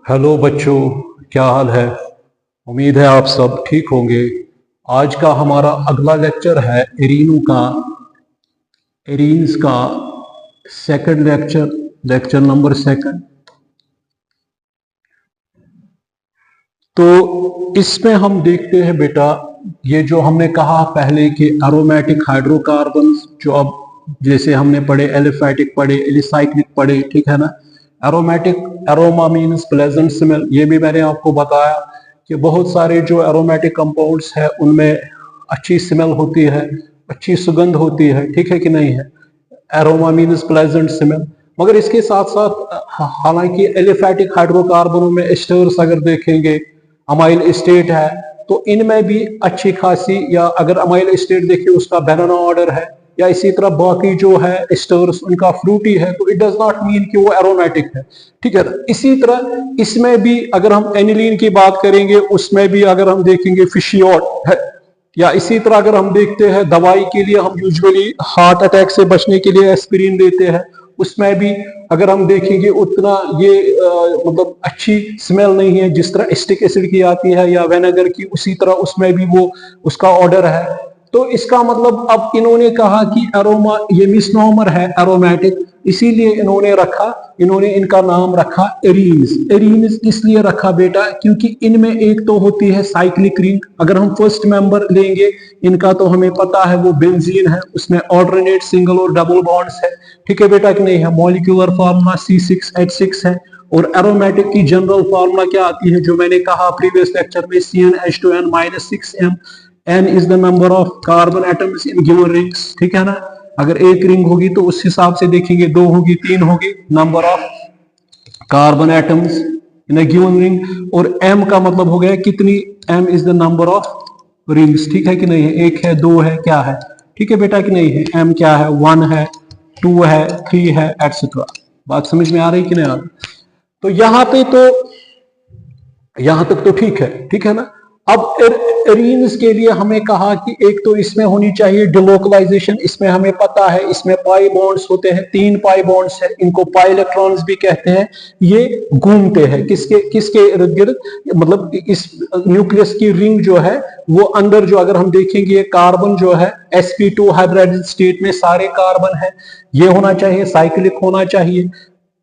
Hello बच्चों, क्या हाल है। उम्मीद है आप सब ठीक होंगे। आज का हमारा अगला लेक्चर है एरीन्स का सेकंड लेक्चर नंबर सेकंड। तो इसमें हम देखते हैं बेटा, ये जो हमने कहा पहले कि एरोमेटिक हाइड्रोकार्बन्स, जो अब जैसे हमने पढ़े एलिफैटिक पढ़े, एलिसाइक्लिक पढ़े, ठीक है ना। Aromatic, aroma means pleasant smell, ये भी मैंने आपको बताया कि बहुत सारे जो एरोमेटिक कंपाउंड्स है उनमें अच्छी स्मेल होती है, अच्छी सुगंध होती है, ठीक है कि नहीं है। Aroma means pleasant smell. मगर इसके साथ साथ हालांकि एलिफैटिक हाइड्रोकार्बनों में एस्टर्स अगर देखेंगे, अमाइल स्टेट है, तो इनमें भी अच्छी खासी, या अगर अमाइल स्टेट देखिए उसका बेनोना ऑर्डर है, या इसी तरह बाकी जो है एस्टर्स उनका फ्रूटी है, तो इट डज नॉट मीन कि वो एरोमेटिक है, ठीक है। इसी तरह इसमें भी अगर हम एनिलीन की बात करेंगे, उसमें भी अगर हम देखेंगे फिशियोट है, या इसी तरह अगर हम देखते हैं दवाई के लिए हम यूजुअली हार्ट अटैक से बचने के लिए एस्पिरिन देते हैं, उसमें भी अगर हम देखेंगे उतना ये मतलब अच्छी स्मेल नहीं है जिस तरह एसिटिक एसिड की आती है या विनेगर की, उसी तरह उसमें भी वो उसका ऑर्डर है। तो इसका मतलब अब इन्होंने कहा कि एरोमा ये मिसनोमर है एरोमेटिक, इसीलिए इन्होंने इनका नाम रखा एरीन्स। एरीन्स इसलिए रखा बेटा क्योंकि इनमें एक तो होती है साइक्लिक रिंग। अगर हम फर्स्ट मेंबर लेंगे इनका तो हमें पता है वो बेंजीन है, उसमें ऑल्टरनेट सिंगल और डबल बॉन्ड्स है, ठीक है बेटा कि नहीं है। मॉलिक्यूलर फार्मूला C6H6 है। और एरोमेटिक की जनरल फार्मूला क्या आती है, जो मैंने कहा प्रीवियस लेक्चर में, CnH2n-6m। n is the number of carbon atoms in given rings, ठीक है ना। अगर एक रिंग होगी तो उस हिसाब से देखेंगे, 2 होगी, 3 होगी, number of carbon atoms in a given ring. और m का मतलब हो गया कितनी, m is the number of rings, ठीक है कि नहीं है। 1 है, 2 है, क्या है, ठीक है बेटा कि नहीं है। m क्या है, 1 है, 2 है, 3 है, एटसेट्रा। बात समझ में आ रही कि नहीं आ रही। तो यहां तक तो ठीक है ना। अब एरीन्स के लिए हमें कहा कि एक तो इसमें होनी चाहिए डिलोकलाइजेशन। इसमें हमें पता है इसमें पाई बॉन्ड्स होते हैं, 3 पाई बॉन्ड्स है, इनको पाई इलेक्ट्रॉन्स भी कहते हैं। ये घूमते हैं किसके इर्द गिर्द, मतलब इस न्यूक्लियस की रिंग जो है वो अंदर, जो अगर हम देखेंगे कार्बन जो है sp2 हाइब्रिडाइज्ड स्टेट में सारे कार्बन है, ये होना चाहिए, साइक्लिक होना चाहिए,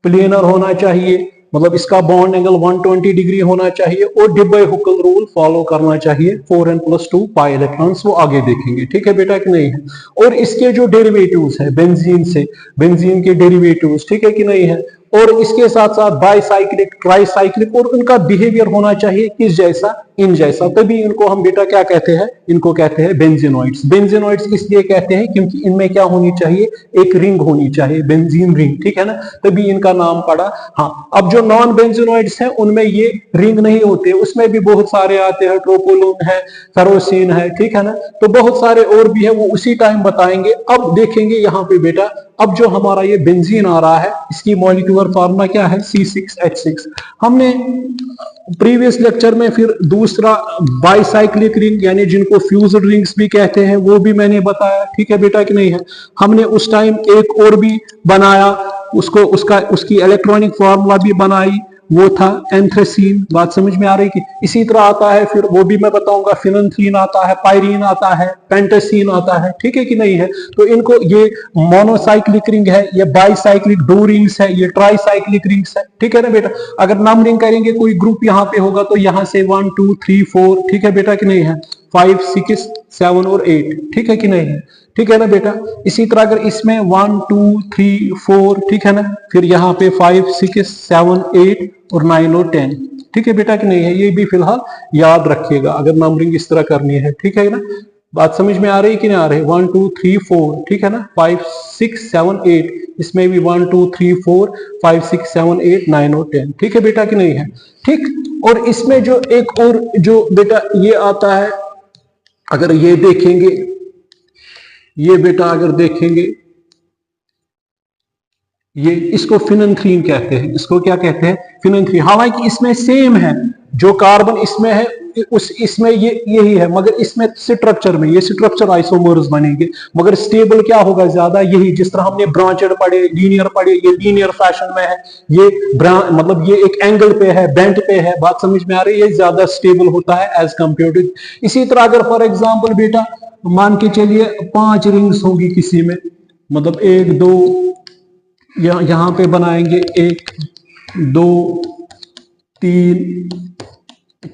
प्लेनर होना चाहिए, मतलब इसका बॉन्ड एंगल 120 डिग्री होना चाहिए, और डिब्बे-हुक्केल रूल फॉलो करना चाहिए। 4n+2 पाई इलेक्ट्रॉन्स, वो आगे देखेंगे, ठीक है बेटा कि नहीं है। और इसके जो डेरिवेटिव्स है बेंजीन के डेरिवेटिव्स, ठीक है कि नहीं है। और इसके साथ साथ बाईसाइक्लिक, ट्राईसाइक्लिक, और उनका बिहेवियर होना चाहिए किस जैसा, इन जैसा, तभी इनको हम बेटा क्या कहते हैं, इनको कहते हैं बेंजीनोइड्स। बेंजीनोइड्स इसलिए कहते हैं क्योंकि इनमें क्या होनी चाहिए, एक रिंग होनी चाहिए, बेंजीन रिंग, ठीक है ना, तभी इनका नाम पड़ा। हाँ, अब जो नॉन बेंजीनोइड्स हैं उनमें ये रिंग नहीं होते, उसमें भी बहुत सारे आते हैं, ट्रोपोलोन है, फेरोसिन है, ठीक है ना। तो बहुत सारे और भी है, वो उसी टाइम बताएंगे। अब देखेंगे यहाँ पे बेटा, अब जो हमारा ये बेंजीन आ रहा है, इसकी मॉलिक्यूलर फार्मूला क्या है, C6H6। हमने प्रीवियस लेक्चर में फिर दूसरा बाईसाइक्लिक रिंग, यानी जिनको फ्यूज्ड रिंग्स भी कहते हैं, वो भी मैंने बताया, ठीक है बेटा कि नहीं है। हमने उस टाइम एक और भी बनाया, उसकी इलेक्ट्रॉनिक फार्मूला भी बनाई, वो था एंथ्रेसीन। बात समझ में आ रही कि इसी तरह आता है, फिर वो भी मैं बताऊंगा, फिनंथ्रीन आता है, पायरीन आता है, पेंटासीन आता है, ठीक है कि नहीं है। तो इनको, ये मोनोसाइक्लिक रिंग है, ये बाईसाइक्लिक 2 रिंग्स है, ये ट्राईसाइक्लिक रिंग्स है, ठीक है ना बेटा। अगर नंबरिंग करेंगे कोई ग्रुप यहाँ पे होगा तो यहाँ से 1 2 3 4, ठीक है बेटा कि नहीं है, 5 6 7 और 8, ठीक है कि नहीं है, ठीक है ना बेटा। इसी तरह अगर इसमें 1 2 3 4, ठीक है ना, फिर यहाँ पे 5 6 7 8 और 9 और 10, ठीक है बेटा कि नहीं है। ये भी फिलहाल याद रखिएगा अगर नंबरिंग इस तरह करनी है, ठीक है ना। बात समझ में आ रही कि नहीं आ रही। 1 2 3 4, ठीक है ना, 5 6 7 8, इसमें भी 1 2 3 4 5 6 7 8 9 और 10, ठीक है बेटा कि नहीं है, ठीक। और इसमें जो एक और जो बेटा ये आता है, अगर ये देखेंगे, ये बेटा अगर देखेंगे, ये इसको फिनंथ्रीन कहते हैं, इसको क्या कहते हैं, फिनंथ्रीन। हालांकि इसमें सेम है, जो कार्बन इसमें है उस इसमें ये यही है, मगर इसमें स्ट्रक्चर में ये स्ट्रक्चर आइसोमर्स बनेंगे, मगर स्टेबल क्या होगा ज्यादा, यही जिस तरह हमने ब्रांचेड पढ़े, लीनियर पढ़े, ये लीनियर फैशन में है, ये मतलब ये एक एंगल पे है, बेंट पे है, बात समझ में आ रही है, ये ज्यादा स्टेबल होता है एज कंपेयर टू। इसी तरह अगर फॉर एग्जाम्पल बेटा मान के चलिए 5 रिंग्स होंगी किसी में, मतलब 1 2 यहां पे बनाएंगे 1 2 3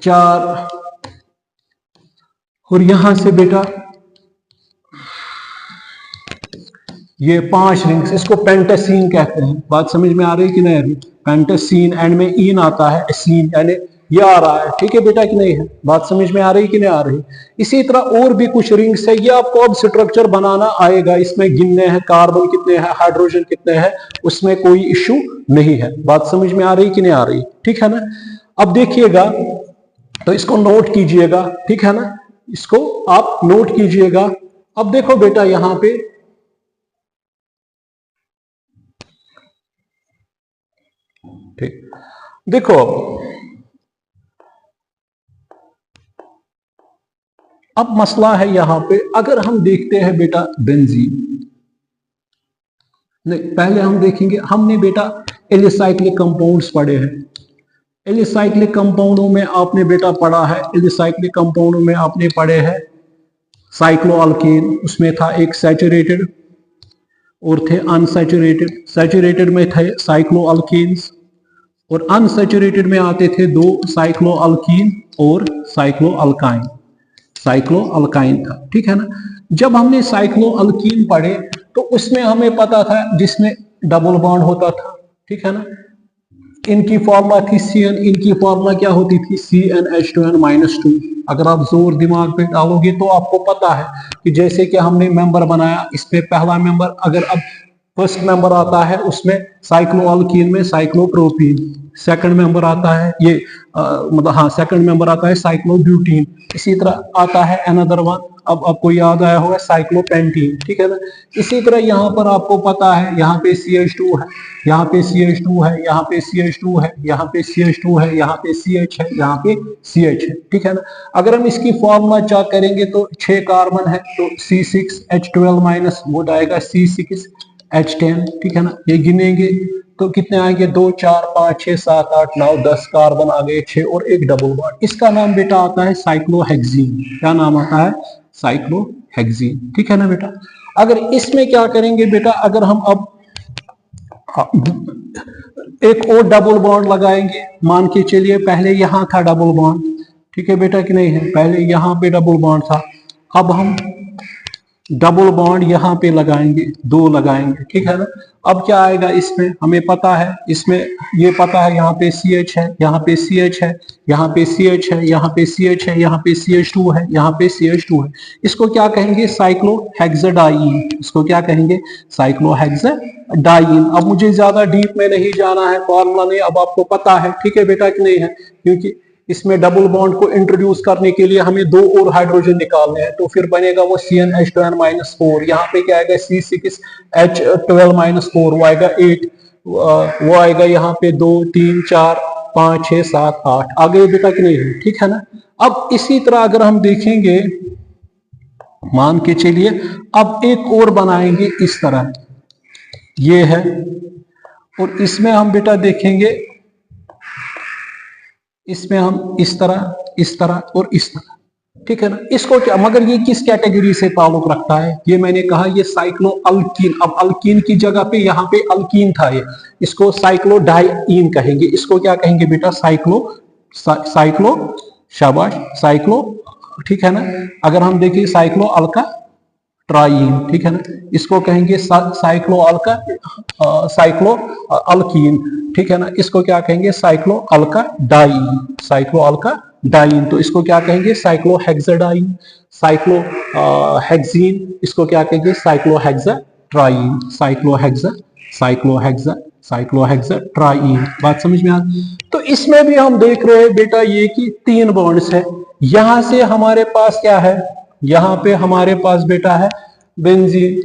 4 और यहां से बेटा ये 5 रिंग्स, इसको पेंटासीन कहते हैं, बात समझ में आ रही है कि नहीं आ रही, पेंटासीन एंड में इन आता है, सीन यानी ये आ रहा है, ठीक है बेटा कि नहीं है, बात समझ में आ रही कि नहीं आ रही। इसी तरह और भी कुछ रिंग्स है, ये आपको अब स्ट्रक्चर बनाना आएगा, इसमें गिनने हैं कार्बन कितने हैं, हाइड्रोजन कितने हैं, उसमें कोई इश्यू नहीं है, बात समझ में आ रही कि नहीं आ रही, ठीक है ना। अब देखिएगा तो इसको नोट कीजिएगा, ठीक है ना, इसको आप नोट कीजिएगा। अब देखो बेटा यहां पे ठीक, देखो अब मसला है यहां पे, अगर हम देखते हैं बेटा बेंजीन, नहीं पहले हम देखेंगे, हमने बेटा एलिसाइक्लिक कंपाउंड्स पढ़े हैं, एलिसाइक्लिक कंपाउंडों में आपने बेटा पढ़ा है, एलिसाइक्लिक कंपाउंडों में आपने पढ़े हैं साइक्लोअल्केन, उसमें था एक सैचुरेटेड और थे अनसैचुरेटेड, सैचुरेटेड में थे साइक्लोअल्केन्स और अनसैचुरेटेड में आते थे 2 साइक्लोअल्कीन और साइक्लोअल्काइन, साइक्लोअल्काइन था, ठीक है ना। जब हमने साइक्लोअल्कीन पढ़े तो उसमें हमें पता था जिसमें डबल बॉन्ड होता था, ठीक है ना, इनकी फॉर्मूला थी CN, इनकी फॉर्मूला क्या होती थी CnH2n-2। अगर आप जोर दिमाग पे डालोगे तो आपको पता है कि जैसे कि हमने मेंबर बनाया, इसमें पहला मेंबर अगर अब फर्स्ट मेंबर आता है उसमें साइक्लोअल्कीन में साइक्लोप्रोपीन, सेकंड मेंबर आता है ये मतलब हाँ सेकंड मेंबर आता है साइक्लोब्यूटीन, इसी तरह आता है अनदर वन, अब आपको याद आया होगा साइक्लोपेंटीन, ठीक है ना। इसी तरह यहाँ पर आपको पता है यहाँ पे CH2 है, यहाँ पे CH2 है, यहाँ पे CH2 है, यहाँ पे CH2 है, यहाँ पे CH है, यहाँ पे CH है, ठीक है ना। अगर हम इसकी फॉर्मूला चेक करेंगे तो 6 कार्बन है तो C6H12- वो जाएगा C6H10, ठीक है ना। ये गिनेंगे तो कितने आएंगे 2 4 5 6 7 8 9 10 कार्बन आ गए 6 और एक डबल बॉन्ड, इसका नाम बेटा आता है साइक्लोहेक्सीन, क्या नाम आता है साइक्लोहेक्सीन, ठीक है ना बेटा। अगर इसमें क्या करेंगे बेटा, अगर हम अब एक और डबल बॉन्ड लगाएंगे, मान के चलिए पहले यहां था डबल बॉन्ड, ठीक है बेटा कि नहीं है, पहले यहां पे डबल बॉन्ड था, अब हम डबल बॉन्ड यहां पे लगाएंगे, 2 लगाएंगे, ठीक है ना। अब क्या आएगा इसमें हमें पता है, इसमें ये पता है यहाँ पे CH है, यहाँ पे CH है, यहाँ पे CH है, यहाँ पे CH है, यहाँ पे CH2 है, यहाँ पे CH2 है, इसको क्या कहेंगे साइक्लोहेक्साडाइन, इसको क्या कहेंगे साइक्लोहेक्साडाइन। अब मुझे ज्यादा डीप में नहीं जाना है, फॉर्मूला नहीं अब आपको पता है, ठीक है बेटा कि नहीं है, क्योंकि इसमें डबल बॉन्ड को इंट्रोड्यूस करने के लिए हमें 2 और हाइड्रोजन निकालने हैं, तो फिर बनेगा वो CnH2n-4, यहाँ पे क्या आएगा C6H12-4, वो आएगा 8, वो आएगा यहाँ पे 2 3 4 5 6 7 8, आगे बेटा कि नहीं है, ठीक है ना। अब इसी तरह अगर हम देखेंगे, मान के चलिए अब एक और बनाएंगे इस तरह, ये है, और इसमें हम बेटा देखेंगे, इसमें हम इस तरह और इस तरह, ठीक है ना। इसको क्या, मगर ये किस कैटेगरी से ताल्लुक रखता है, ये मैंने कहा ये साइक्लोअल्कीन, अब अल्कीन की जगह पे यहाँ पे अल्कीन था, ये इसको साइक्लोडाइन कहेंगे, इसको क्या कहेंगे बेटा साइक्लो शाबाश साइक्लो, ठीक है ना। अगर हम देखें साइक्लो अल्का ट्राइन, ठीक है ना, इसको कहेंगे साइक्लो अल्कीन, ठीक है ना, इसको क्या कहेंगे साइक्लो अल्का डाइन, तो इसको क्या कहेंगे साइक्लोहेक्साडाइन, साइक्लोहेक्सीन, इसको क्या कहेंगे साइक्लोहेक्साट्राइन, साइक्लोहेक्साट्राइन, बात समझ में आ। तो इसमें भी हम देख रहे हैं बेटा ये कि 3 बॉन्ड्स है, यहां से हमारे पास क्या है, यहां पे हमारे पास बेटा है बेंजीन,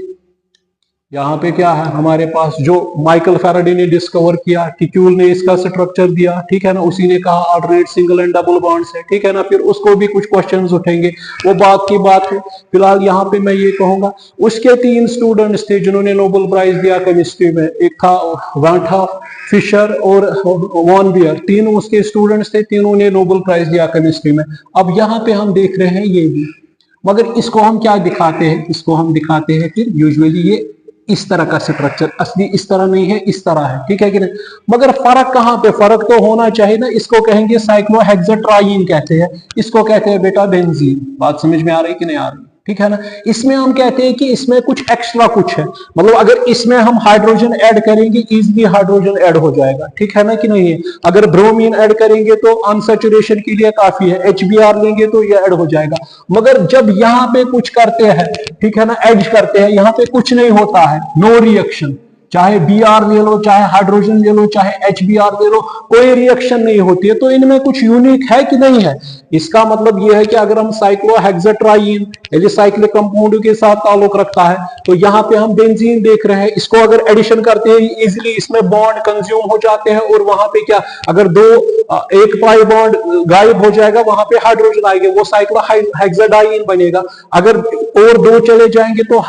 यहाँ पे क्या है हमारे पास, जो माइकल फैराडे ने डिस्कवर किया, टिक्यूल ने इसका स्ट्रक्चर दिया, ठीक है ना, उसी ने कहा alternate single and double bonds है, ठीक है ना, फिर उसको भी कुछ क्वेश्चंस उठेंगे, वो बात की बात है। फिलहाल यहाँ पे मैं ये कहूंगा, उसके 3 स्टूडेंट्स थे जिन्होंने नोबेल प्राइज दिया केमिस्ट्री में, एक था वांठा, फिशर और वॉन बियर, तीनों उसके स्टूडेंट्स थे, तीनों ने नोबेल प्राइज दिया केमिस्ट्री में। अब यहाँ पे हम देख रहे हैं ये भी, मगर इसको हम क्या दिखाते हैं, इसको हम दिखाते हैं फिर यूजुअली ये इस तरह का स्ट्रक्चर, असली इस तरह नहीं है, इस तरह है, ठीक है कि नहीं। मगर फर्क कहां पे, फर्क तो होना चाहिए ना। इसको कहेंगे साइक्लोहेक्साट्राईन कहते हैं, इसको कहते हैं बेटा बेंजीन। बात समझ में आ रही कि नहीं आ रही, ठीक है ना। इसमें हम कहते हैं कि इसमें कुछ एक्स्ट्रा कुछ है, मतलब अगर इसमें हम हाइड्रोजन ऐड करेंगे इजीली हाइड्रोजन ऐड हो जाएगा, ठीक है ना कि नहीं है। अगर ब्रोमीन ऐड करेंगे तो अनसैचुरेशन के लिए काफी है, HBr लेंगे तो ये ऐड हो जाएगा। मगर जब यहाँ पे कुछ करते हैं, ठीक है ना, ऐड करते हैं, यहाँ पे कुछ नहीं होता है, नो रिएक्शन। चाहे Br ले लो, चाहे हाइड्रोजन ले लो, चाहे HBr ले लो, कोई रिएक्शन नहीं होती है। तो इनमें कुछ यूनिक है कि नहीं है। इसका मतलब यह है कि अगर हम साइक्लोहेक्साट्राईन एलिसाइक्लिक कंपाउंड के साथ ताल्लुक रखता है, तो यहाँ पे हम बेंजीन देख रहे हैं, इसको अगर एडिशन करते हैं इजिली इसमें बॉन्ड कंज्यूम हो जाते हैं, और वहां पे क्या, अगर एक पाई बॉन्ड गायब हो जाएगा, वहां पे हाइड्रोजन आएंगे, वो साइक्लोहेक्साडाइन बनेगा। अगर और 2 चले जाएंगे तो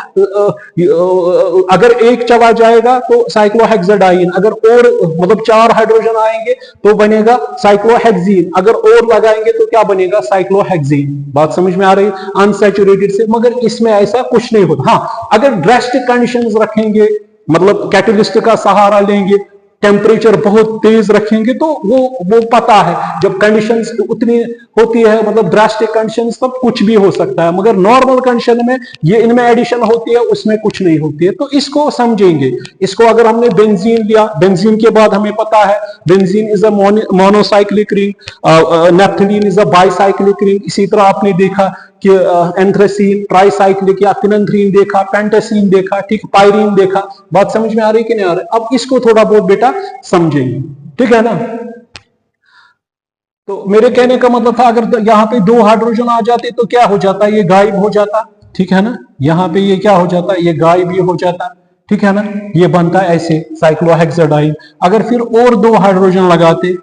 अगर एक चला जाएगा तो साइक्लोहेक्साडाइन, अगर और मतलब 4 हाइड्रोजन आएंगे तो बनेगा साइक्लोहेक्सीन, अगर और लगाएंगे तो क्या बनेगा, साइक्लोहेक्सीन। बात समझ में आ रही है, अनसैचुरेटेड से। मगर इसमें ऐसा कुछ नहीं होता। हाँ, अगर ड्रास्टिक कंडीशंस रखेंगे, मतलब कैटलिस्ट का सहारा लेंगे, टेम्परेचर बहुत तेज रखेंगे, तो वो पता है जब कंडीशंस उतनी होती है, मतलब ड्रास्टिक कंडीशंस, तब कुछ भी हो सकता है। मगर नॉर्मल कंडीशन में ये इनमें एडिशन होती है, उसमें कुछ नहीं होती है। तो इसको समझेंगे। इसको अगर हमने बेंजीन लिया, बेंजीन के बाद हमें पता है benzene is a monocyclic ring, naphthalene is a bicyclic ring. इसी तरह आपने देखा कि एंथ्रेसीन ट्राइसाइक्लिक या फिनंथ्रीन देखा, पेंटासीन देखा, ठीक, पायरीन देखा। बात समझ में आ रही कि नहीं आ रही। अब इसको थोड़ा बहुत बेटा समझेंगे, ठीक है ना। तो मेरे कहने का मतलब था, अगर यहाँ पे 2 हाइड्रोजन आ जाते तो क्या हो जाता, ये गायब हो जाता, ठीक है ना। यहाँ पे ये क्या हो जाता, ये गायब ही हो जाता, ठीक है ना। ये बनता है ऐसे साइक्लोहेक्साडाइन। अगर फिर और 2 हाइड्रोजन लगाते,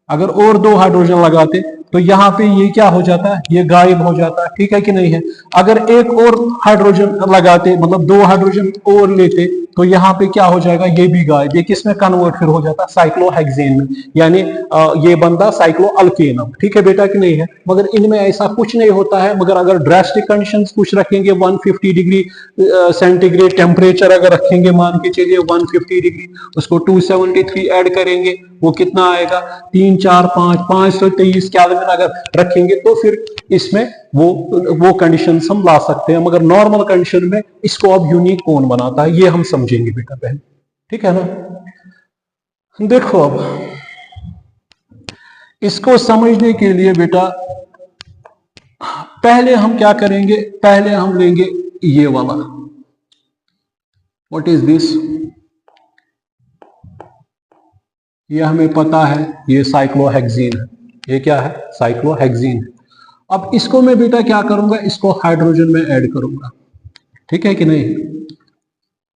अगर और 2 हाइड्रोजन लगाते तो यहाँ पे ये क्या हो जाता है, ये गायब हो जाता है, ठीक है कि नहीं है। अगर एक और हाइड्रोजन लगाते, मतलब 2 हाइड्रोजन और लेते, तो यहाँ पे क्या हो जाएगा, ये भी गायब। ये किसमें कन्वर्ट फिर हो जाता, साइक्लोहेक्सेन में, यानी ये बनता साइक्लोअल्केन, ठीक है बेटा कि नहीं है। मगर इनमें ऐसा कुछ नहीं होता है। मगर अगर ड्रास्टिक कंडीशंस कुछ रखेंगे, 150 डिग्री सेंटीग्रेड टेम्परेचर अगर रखेंगे, मान के चलिए 150 डिग्री, उसको 273 ऐड करेंगे, वो कितना आएगा, 3 4 5 523 केल्विन अगर रखेंगे, तो फिर इसमें वो कंडीशन हम ला सकते हैं। मगर नॉर्मल कंडीशन में इसको अब यूनिक कौन बनाता है, ये हम समझेंगे बेटा पहले, ठीक है ना। देखो अब इसको समझने के लिए बेटा पहले हम क्या करेंगे, पहले हम लेंगे ये वाला, व्हाट इज दिस, ये हमें पता है, ये साइक्लोहेक्सीन है। ये क्या है, साइक्लोहेक्सीन है। अब इसको मैं बेटा क्या करूंगा, इसको हाइड्रोजन में ऐड करूंगा, ठीक है कि नहीं।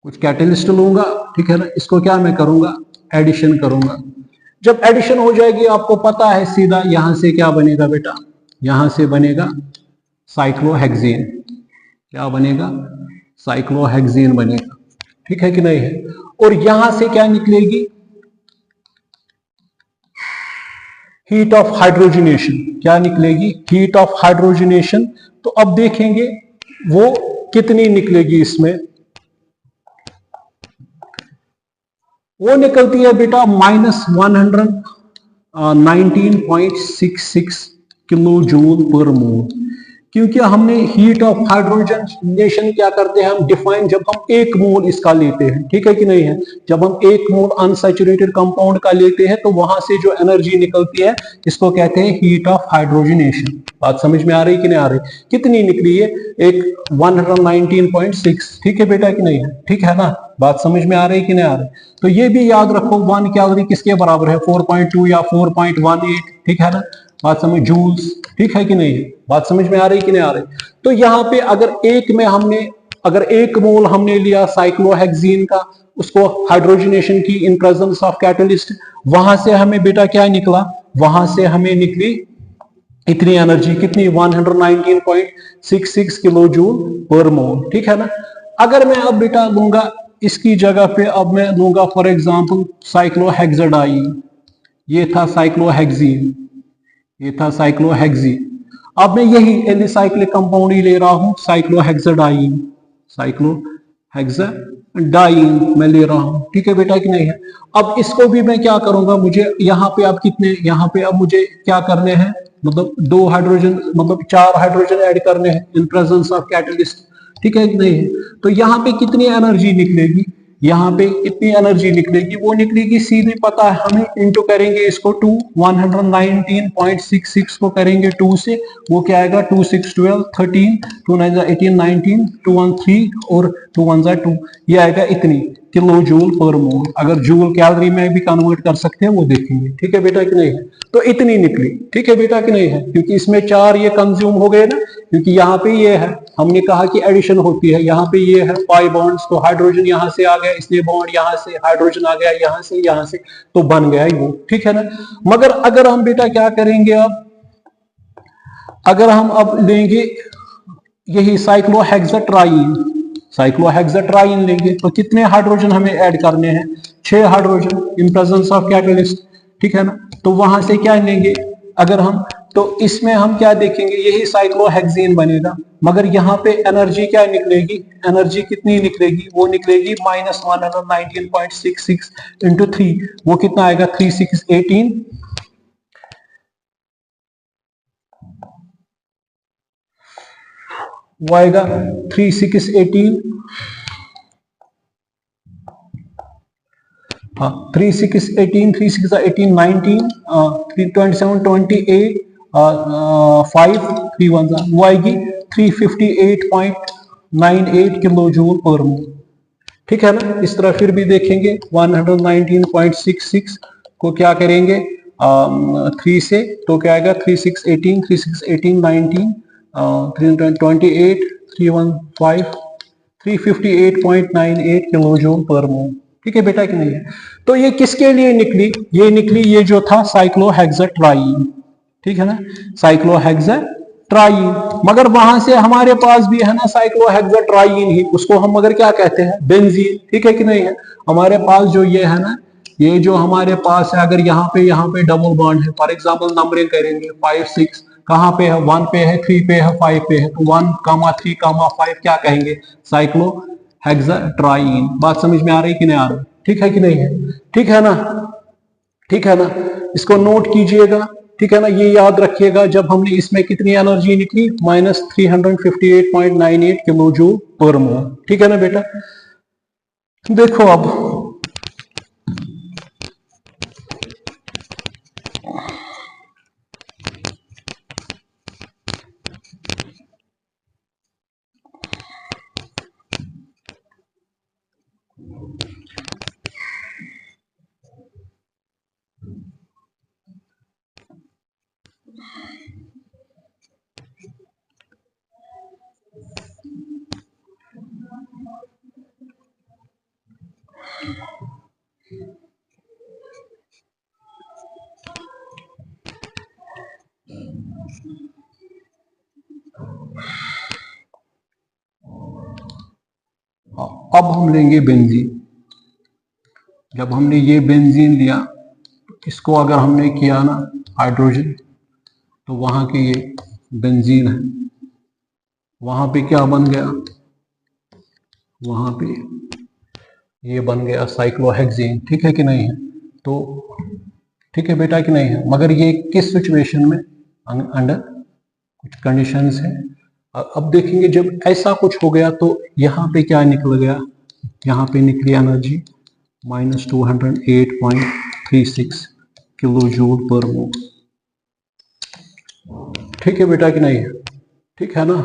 कुछ कैटलिस्ट लूंगा, ठीक है ना, इसको क्या मैं करूंगा, एडिशन करूंगा। जब एडिशन हो जाएगी, आपको पता है सीधा यहां से क्या बनेगा बेटा, यहां से बनेगा साइक्लोहेक्सीन। क्या बनेगा, साइक्लोहेक्सीन बनेगा, ठीक है कि नहीं है। और यहां से क्या निकलेगी, हीट ऑफ हाइड्रोजनेशन। क्या निकलेगी, हीट ऑफ हाइड्रोजनेशन। तो अब देखेंगे वो कितनी निकलेगी इसमें, वो निकलती है बेटा -119.66 किलो जूल पर मोल। क्योंकि हमने हीट ऑफ हाइड्रोजनेशन क्या करते हैं, हम डिफाइन जब हम 1 मोल इसका लेते हैं, ठीक है कि नहीं है। जब हम 1 मोल अनसैचुरेटेड कंपाउंड का लेते हैं, तो वहां से जो एनर्जी निकलती है, इसको कहते हैं हीट ऑफ हाइड्रोजनेशन। बात समझ में आ रही कि नहीं आ रही, कितनी निकली है, एक 119.6, ठीक है बेटा कि नहीं है, ठीक है ना। बात समझ में आ रही कि नहीं आ रही। तो ये भी याद रखो, 1 कैलोरी किसके बराबर है, 4.2 या 4.18, ठीक है ना। बात समझ, जूल्स, ठीक है कि नहीं है। बात समझ में आ रही कि नहीं आ रही। तो यहाँ पे अगर 1 में हमने अगर 1 मोल हमने लिया साइक्लोहेक्सीन का, उसको हाइड्रोजनेशन की इन प्रेजेंस ऑफ कैटलिस्ट, वहां से हमें बेटा क्या निकला, वहां से हमें निकली इतनी एनर्जी, कितनी 119.66 किलो जूल पर मोल। ठीक है ना। अगर मैं अब बेटा लूंगा इसकी जगह पे, अब मैं लूंगा फॉर एग्जांपल साइक्लोहेक्साडाइन, ये था साइक्लोहेक्सीन, ये था साइक्लोहेक्सीन। अब मैं यही एलिसाइक्लिक कंपाउंड ही ले रहा हूं, साइक्लोहेक्साडाइन, साइक्लोहेक्साडाइन मैं ले रहा हूं। ठीक है बेटा कि नहीं है। अब इसको भी मैं क्या करूंगा, मुझे यहाँ पे अब कितने, यहाँ पे अब मुझे क्या करने हैं, मतलब 2 हाइड्रोजन, मतलब 4 हाइड्रोजन ऐड करने हैं इन प्रेजेंस ऑफ कैटलिस्ट। ठीक है कि नहीं है। तो यहाँ पे कितनी एनर्जी निकलेगी, यहाँ पे कितनी एनर्जी निकलेगी, वो निकलेगी सीधे पता है हमें, इंटू करेंगे इसको 2, 119.66 को करेंगे 2 से, वो क्या आएगा 2 6 12 13, 2 9 18 19, 2 1 3 और 2 1 2, ये आएगा इतनी किलो जूल पर मोल। अगर जूल कैलोरी में भी कन्वर्ट कर सकते हैं वो देखेंगे। ठीक है बेटा कि नहीं है। तो इतनी निकली। ठीक है बेटा कि नहीं है, क्योंकि इसमें 4 ये कंज्यूम हो गए ना, क्योंकि यहाँ पे ये है, हमने कहा कि एडिशन होती है, यहाँ पे ये है पाई बॉन्ड्स, तो हाइड्रोजन यहाँ से आ गया, इसलिए बॉन्ड यहाँ से, हाइड्रोजन आ गया यहाँ से, तो बन गया वो। ठीक है ना। मगर अगर हम बेटा क्या करेंगे, अब अगर हम अब लेंगे यही साइक्लोहेक्साट्राइन लेंगे, तो कितने हाइड्रोजन हमें ऐड करने हैं, 6 hydrogen in presence of catalyst. ठीक है ना। तो वहां से क्या लेंगे अगर हम, तो इसमें हम क्या देखेंगे, यही साइक्लोहेक्सीन बनेगा, मगर यहाँ पे एनर्जी क्या निकलेगी, एनर्जी कितनी निकलेगी, वो निकलेगी -119.66 इंटू 3, वो कितना आएगा 3 6 18, वो आएगा 3 6 18, हाँ 3 6 18, 3 6 18 19, 3 27 28, 5 3 1, वो आएगी 358.98 किलो जूल पर मोल। ठीक है ना। इस तरह फिर भी देखेंगे 119.66 को क्या करेंगे 3 से, तो क्या आएगा 3 6 18, 3 6 18 19, 328, 315, 358.98 किलो जूल पर मोल। ठीक है बेटा कि नहीं है। तो ये किसके लिए निकली, ये निकली ये जो था साइक्लोहेक्साट्राइन। ठीक है ना, साइक्लोहेक्साट्राइन। मगर वहां से हमारे पास भी है ना साइक्लोहेक्साट्राइन ही, उसको हम मगर क्या कहते हैं, बेंजीन। ठीक है कि नहीं है। हमारे पास जो ये है ना, ये जो हमारे पास है, अगर यहाँ पे डबल बॉन्ड है, फॉर एग्जांपल नंबरिंग करेंगे 5 6, कहां पे है, 1 पे है, 3 पे है, 5 पे है, तो 1, 3, 5 क्या कहेंगे, साइक्लोहेक्साट्राइन। बात समझ में आ रही कि नहीं आ रही। ठीक है कि नहीं है। ठीक है ना, ठीक है ना। इसको नोट कीजिएगा। ठीक है ना, ये याद रखिएगा, जब हमने इसमें कितनी एनर्जी निकली -358.98 किलो जूल पर मोल। ठीक है ना बेटा। देखो अब अब हम लेंगे बेंजीन। जब हमने ये बेंजीन लिया, इसको अगर हमने किया ना हाइड्रोजन, तो वहां के ये बेंजीन है, वहां पे क्या बन गया, वहां पे ये बन गया साइक्लोहेक्सीन। ठीक है कि नहीं है। तो ठीक है बेटा कि नहीं है। मगर ये किस सिचुएशन में, अंडर कुछ कंडीशंस है। अब देखेंगे जब ऐसा कुछ हो गया तो यहाँ पे क्या निकल गया, यहाँ पे निकली एनर्जी -208.36 किलो जूल पर मोल। ठीक है बेटा कि नहीं है। ठीक है ना।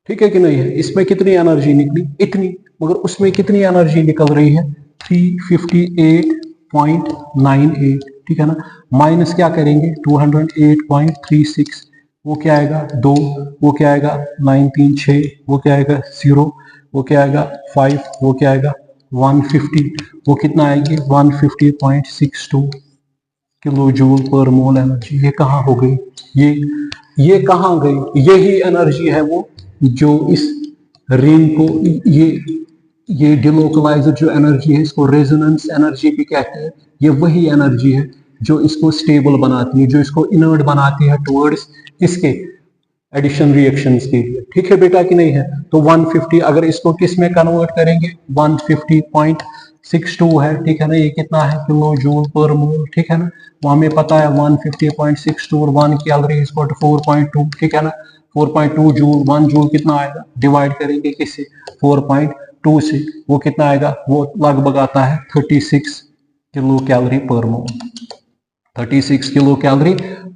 ठीक है कि नहीं है। इसमें कितनी एनर्जी निकली, इतनी, मगर उसमें कितनी एनर्जी निकल रही है 358.98। ठीक है ना। माइनस क्या करेंगे 208.36, वो क्या आएगा 2, वो क्या आएगा 9 3 6, वो क्या आएगा 0, वो क्या आएगा 5, वो क्या आएगा 150, वो कितना आएगी 150.62 किलो जूल पर मोल एनर्जी। ये कहाँ हो गई, ये कहाँ गई, यही एनर्जी है वो जो इस रिंग को, ये डिलोकलाइजर जो एनर्जी है इसको रेजोनेंस एनर्जी भी कहते हैं। ये वही एनर्जी है जो इसको स्टेबल बनाती है, जो इसको इनर्ट बनाती है टुवर्ड्स इसके एडिशन रिएक्शंस के लिए। ठीक है बेटा कि नहीं है। तो 150 अगर इसको किस में कन्वर्ट करेंगे 150.62 है, ठीक है ना, ये कितना है किलो जूल पर मोल, ठीक है ना। वो हमें पता है 150.62 और 1 कैलोरी इज इक्वल टू 4.2, ठीक है ना। 4.2 जूल, 1 जूल कितना आएगा, डिवाइड करेंगे किससे 4.2 से, वो कितना आएगा, वो लगभग आता है 36 किलो कैलोरी पर मोल, 36 किलो कैलोरी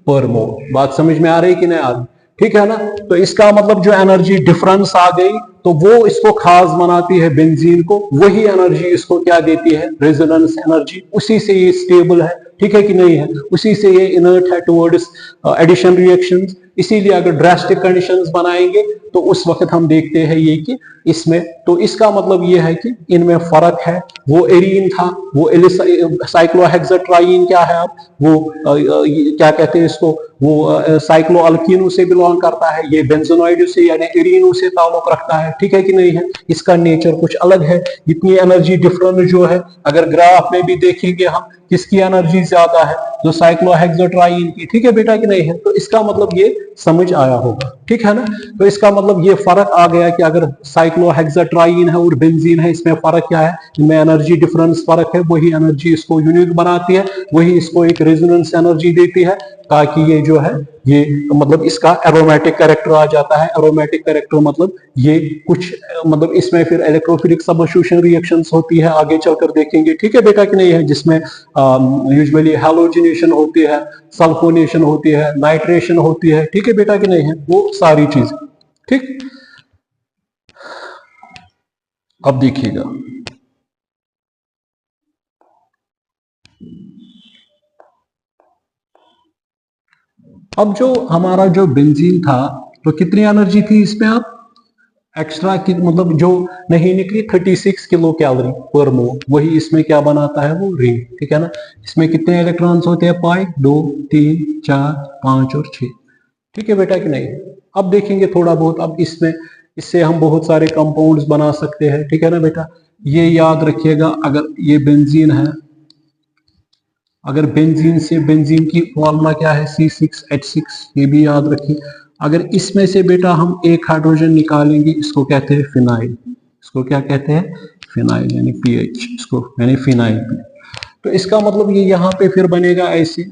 पर मोल। बात समझ में आ रही कि नहीं आ रही, ठीक है ना। तो इसका मतलब जो एनर्जी डिफरेंस आ गई तो वो इसको खास बनाती है बेंजीन को, वही एनर्जी इसको क्या देती है रेजोनेंस एनर्जी, उसी से ये स्टेबल है, ठीक है कि नहीं है, उसी से ये इनर्ट है टुवर्ड्स एडिशन रिएक्शंस। इसीलिए अगर ड्रास्टिक कंडीशंस बनाएंगे तो उस वक्त हम देखते हैं ये कि इसमें, तो इसका मतलब ये है कि इनमें फर्क है। वो एरीन था, वो साइक्लोहेक्साट्राइन क्या है अब, वो क्या कहते हैं इसको, वो साइक्लोअल्कीनो से बिलोंग करता है, ये बेंजोनॉइड से यानी एरीनो से ताल्लुक रखता है, ठीक है कि नहीं है। इसका नेचर कुछ अलग है। इतनी एनर्जी डिफरेंस जो है, अगर ग्राफ में भी देखेंगे हम किसकी एनर्जी ज्यादा है, जो साइक्लोहेक्साट्राइन की, ठीक है बेटा कि नहीं है। तो इसका मतलब ये समझ आया होगा, ठीक है ना। तो इसका मतलब ये फर्क आ गया कि अगर साइक्लोहेक्साट्राइन है और बेंजीन है, इसमें फर्क क्या है, इनमें एनर्जी डिफरेंस फर्क है, वही एनर्जी इसको यूनिक बनाती है, वही इसको एक रेजोनेंस एनर्जी देती है, ताकि ये जो है ये मतलब इसका एरोमेटिक कैरेक्टर आ जाता है। एरोमेटिक कैरेक्टर मतलब ये कुछ मतलब इसमें फिर इलेक्ट्रोफिलिक सबस्टिट्यूशन रिएक्शंस होती है, आगे चलकर देखेंगे, ठीक है बेटा कि नहीं है, जिसमें यूजुअली हैलोजिनेशन होती है, सल्फोनेशन होती है, नाइट्रेशन होती है, ठीक है बेटा कि नहीं है, वो सारी चीज, ठीक। अब देखिएगा, अब जो हमारा जो बेंजीन था तो कितनी एनर्जी थी इसमें, आप एक्स्ट्रा की मतलब जो नहीं निकली 36 किलो कैलोरी पर मोल, वही इसमें क्या बनाता है वो रिंग, ठीक है ना। इसमें कितने इलेक्ट्रॉन्स होते हैं, पाई 2 3 4 5 और 6, ठीक है बेटा कि नहीं। अब देखेंगे थोड़ा बहुत, अब इसमें इससे हम बहुत सारे कंपाउंड्स बना सकते हैं, ठीक है ना बेटा। ये याद रखिएगा, अगर ये बेंजीन है, अगर बेंजीन से बेंजीन की फॉर्मूला क्या है C6H6, ये भी याद रखिए। अगर इसमें से बेटा हम एक हाइड्रोजन निकालेंगे, इसको कहते हैं फिनाइल, इसको क्या कहते हैं फिनाइल यानी पीएच, इसको यानी फिनाइल। तो इसका मतलब ये यहाँ पे फिर बनेगा ऐसे,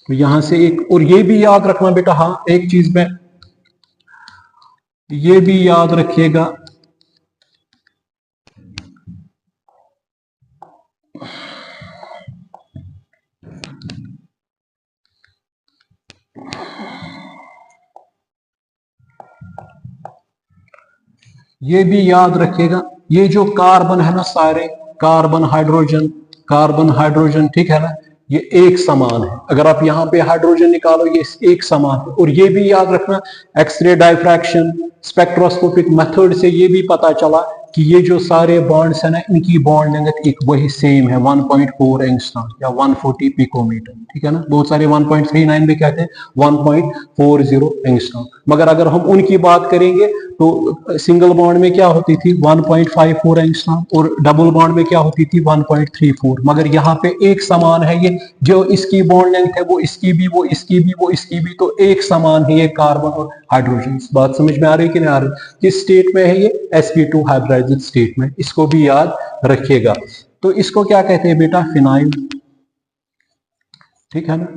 तो यहां से एक, और ये भी याद रखना बेटा, हाँ एक चीज में ये भी याद रखिएगा, ये भी याद रखिएगा, ये जो कार्बन है ना, सारे कार्बन हाइड्रोजन, ठीक है ना, ये एक समान है। अगर आप यहाँ पे हाइड्रोजन निकालो ये एक समान है। और ये भी याद रखना, एक्सरे डायफ्रैक्शन स्पेक्ट्रोस्कोपिक मेथड से ये भी पता चला कि ये जो सारे बॉन्ड्स है ना, इनकी बॉन्ड लेंथ एक वही सेम है 1.4 एंगस्ट्रॉम या 140 पिकोमीटर, ठीक है ना। बहुत सारे 1.39 भी कहते हैं, 1.40 एंगस्ट्रॉम। मगर अगर हम उनकी बात करेंगे तो सिंगल बॉन्ड में क्या होती थी 1.54 एंगस्ट्रॉम और डबल बॉन्ड में क्या होती थी 1.34। मगर यहाँ पे एक समान है, ये जो इसकी बॉन्ड लेंथ है वो इसकी भी, वो इसकी भी, वो इसकी भी, तो एक समान है ये कार्बन और हाइड्रोजन। बात समझ में आ रही है कि नहीं आ रही। किस स्टेट में है ये, sp2 हाइब्रिडाइज्ड स्टेट में, इसको भी याद रखिएगा। तो इसको क्या कहते हैं बेटा, फिनाइल, ठीक है ना,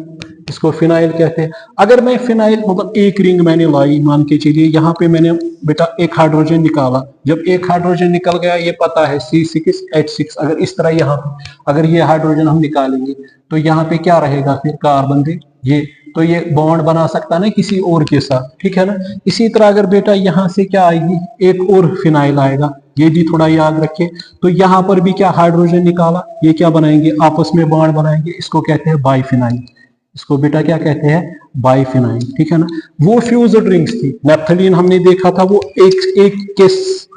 इसको फिनाइल कहते हैं। अगर मैं फिनाइल मतलब एक रिंग मैंने लाई, मान के चलिए यहाँ पे मैंने बेटा एक हाइड्रोजन निकाला, जब एक हाइड्रोजन निकल गया, ये पता है C6H6, अगर इस तरह यहाँ पे अगर ये हाइड्रोजन हम निकालेंगे तो यहाँ पे क्या रहेगा फिर कार्बन रिंग, ये तो ये बॉन्ड बना सकता ना किसी और के साथ, ठीक है ना। इसी तरह अगर बेटा यहाँ से क्या आएगी, एक और फिनाइल आएगा, ये भी थोड़ा याद रखिए। तो यहाँ पर भी क्या हाइड्रोजन निकाला, ये क्या बनाएंगे आपस में बॉन्ड बनाएंगे, इसको कहते हैं बाइफिनाइल। इसको बेटा क्या कहते हैं, बाइफिनाइल, ठीक है ना। वो फ्यूज्ड रिंग्स थी। नेप्थलीन हमने देखा था वो एक के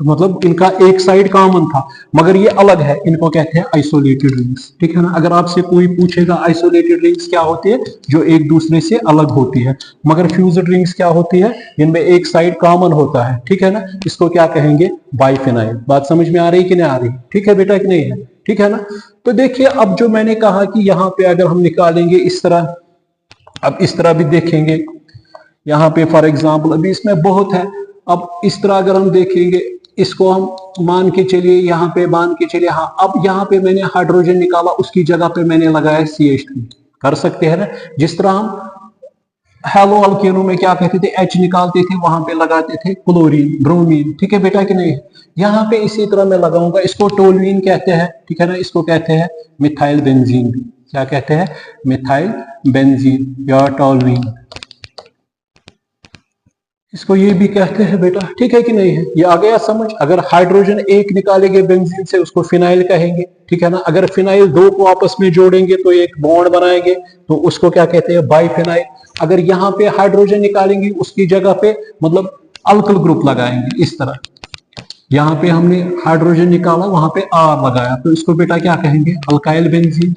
मतलब इनका एक साइड कॉमन था, मगर ये अलग है, इनको कहते हैं आइसोलेटेड रिंग्स, ठीक है ना। अगर आपसे कोई पूछेगा आइसोलेटेड रिंग्स क्या होती है, जो एक दूसरे से अलग होती है, मगर फ्यूज्ड रिंग्स क्या होती है, इनमें एक साइड कॉमन होता है, ठीक है ना। इसको क्या कहेंगे, बाइफिनाइल। बात समझ में आ रही कि नहीं आ रही, ठीक है बेटा कि नहीं है, ठीक है ना। तो देखिए अब जो मैंने कहा कि यहाँ पे अगर हम निकालेंगे इस तरह, अब इस तरह भी देखेंगे यहाँ पे फॉर एग्जांपल, अभी इसमें बहुत है। अब इस तरह अगर हम देखेंगे, इसको हम मान के चलिए, यहाँ पे मान के चलिए, हाँ अब यहाँ पे मैंने हाइड्रोजन निकाला, उसकी जगह पे मैंने लगाया CH3, कर सकते हैं ना। जिस तरह हम हेलो अल्केनो में क्या कहते थे, H निकालते थे, वहां पे लगाते थे क्लोरीन, ब्रोमीन, ठीक है बेटा कि नहीं। यहाँ पे इसी तरह मैं लगाऊंगा, इसको टोलुइन कहते हैं, ठीक है ना। इसको कहते हैं मिथाइल बेंजीन, क्या कहते हैं, मिथाइल बेंजीन या टोलुइन, इसको ये भी कहते हैं बेटा, ठीक है कि नहीं है। ये आ गया समझ। अगर हाइड्रोजन एक निकालेंगे बेंजीन से, उसको फिनाइल कहेंगे, ठीक है ना। अगर फिनाइल दो को आपस में जोड़ेंगे तो एक बॉन्ड बनाएंगे, तो उसको क्या कहते हैं, बाइफिनाइल। अगर यहाँ पे हाइड्रोजन निकालेंगे, उसकी जगह पे मतलब अल्किल ग्रुप लगाएंगे, इस तरह। यहाँ पे हमने हाइड्रोजन निकाला, वहां पे R लगाया, तो इसको बेटा क्या कहेंगे, अल्काइल बेंजीन।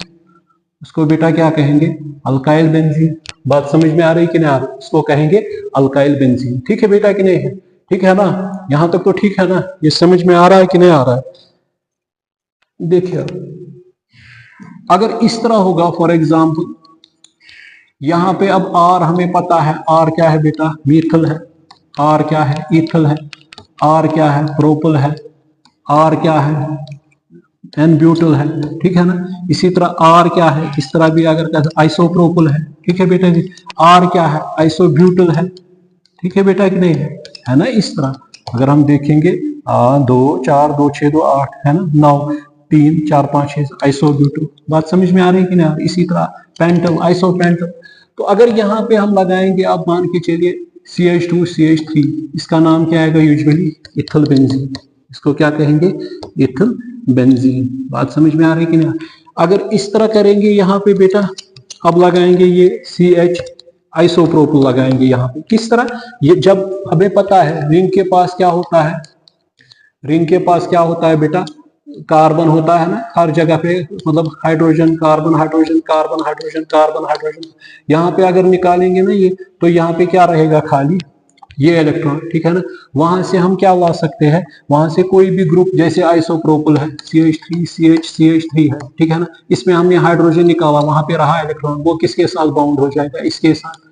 उसको बेटा क्या कहेंगे, अल्काइल बेंजीन। बात समझ में आ रही कि नहीं आ रही, इसको कहेंगे अल्काइल बेंजीन, ठीक है बेटा कि नहीं है, ठीक है ना। यहां तक तो ठीक है ना, ये समझ में आ रहा है कि नहीं आ रहा है। देखिए अगर इस तरह होगा फॉर एग्जांपल, यहां पे अब R हमें पता है, R क्या है बेटा, मीथल है, R क्या है, ईथल है, R क्या है, प्रोपल है, R क्या है, एन ब्यूटल है, ठीक है ना। इसी तरह R क्या है, इस तरह भी अगर कहते आइसोप्रोपल है, ठीक है बेटा जी। R क्या है, आइसोब्यूटल है, ठीक है बेटा कि नहीं है ना। इस तरह अगर हम देखेंगे 2 4 2 6 2 8 है ना, 9 3 4 5 6 आइसोब्यूटल। बात समझ में आ रही है कि नहीं। इसी तरह पेंटल, आइसोपेंटल। तो अगर यहाँ पे हम लगाएंगे, आप मान के चलिए CH2 CH3, इसका नाम क्या आएगा यूजुअली, इथल बेंजीन। इसको क्या कहेंगे, इथल बेंजीन। बात समझ में आ रही है कि नहीं। अगर इस तरह करेंगे यहाँ पे बेटा, अब लगाएंगे ये CH, आइसोप्रोपल लगाएंगे यहाँ पे, किस तरह, ये जब हमें पता है रिंग के पास क्या होता है, रिंग के पास क्या होता है बेटा, कार्बन होता है ना हर जगह पे, मतलब hydrogen carbon hydrogen carbon hydrogen carbon hydrogen. यहाँ पे अगर निकालेंगे ना ये, तो यहाँ पे क्या रहेगा, खाली ये इलेक्ट्रॉन, ठीक है ना। वहां से हम क्या ला सकते हैं, वहां से कोई भी ग्रुप, जैसे आइसोप्रोपल है, CH3 CH CH3 है, ठीक है ना। इसमें हमने हाइड्रोजन निकाला, वहां पे रहा इलेक्ट्रॉन, वो किसके साथ बाउंड हो जाएगा, इसके साथ।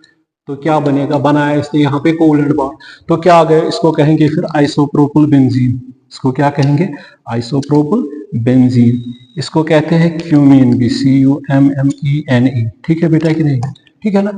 तो क्या बनेगा, बनाया इसने यहाँ पे कोवलेंट बॉन्ड, तो क्या आ गया, इसको कहेंगे फिर आइसोप्रोपल बेंजीन। इसको क्या कहेंगे, आइसोप्रोपल बेंजीन। इसको कहते हैं क्यूमीन भी, CUMMENE, ठीक है बेटा कि नहीं, ठीक है ना।